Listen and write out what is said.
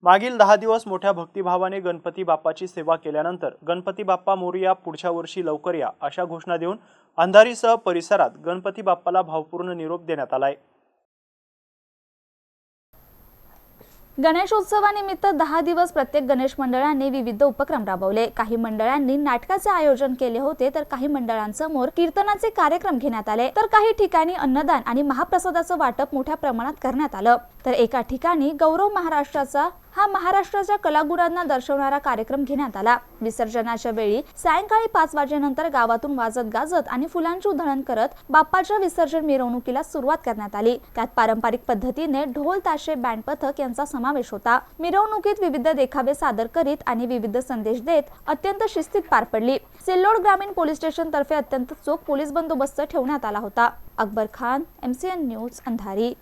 मागील 10 दिवस मोठ्या भक्तिभावाने गणपती बाप्पाची सेवा केल्यानंतर गणपती बाप्पा मोरया पुढच्या वर्षी लवकर या अशा घोषणा देऊन अंधारीसह परिसरात गणपती बाप्पाला भावपूर्ण निरोप देण्यात आलाय। गणेशोत्सवानिमित्त 10 दिवस प्रत्येक गणेश मंडळांनी विविध उपक्रम राबवले। काही मंडळांनी नाटकाचे आयोजन केले होते, तर काही मंडळांसमोर कीर्तनाचे कार्यक्रम घेण्यात आले, तर काही ठिकाणी अन्नदान आणि महाप्रसादाचं वाटप मोठ्या प्रमाणात करण्यात आलं। तर एका ठिकाणी गौरव महाराष्ट्राचा हा महाराष्ट्राच्या कलागुणांना दर्शवणारा कार्यक्रम घेण्यात आला। विसर्जनाच्या वेळी सायंकाळी 5 वाजेनंतर गावातून वाजत गाजत आणि फुलांची उधळण करत बाप्पाच्या विसर्जन मिरवणुकीला सुरुवात करण्यात आली। त्यात पारंपरिक पद्धतीने ढोल ताशे बँड पथक यांचा समावेश होता। मिरवणुकीत विविध देखावे सादर करीत आणि विविध संदेश देत अत्यंत शिस्तीत पार पडली। सिल्लोड ग्रामीण पोलीस स्टेशन तर्फे अत्यंत चोख पोलीस बंदोबस्त ठेवण्यात आला होता। अकबर खान, MCN न्यूज, अंधारी।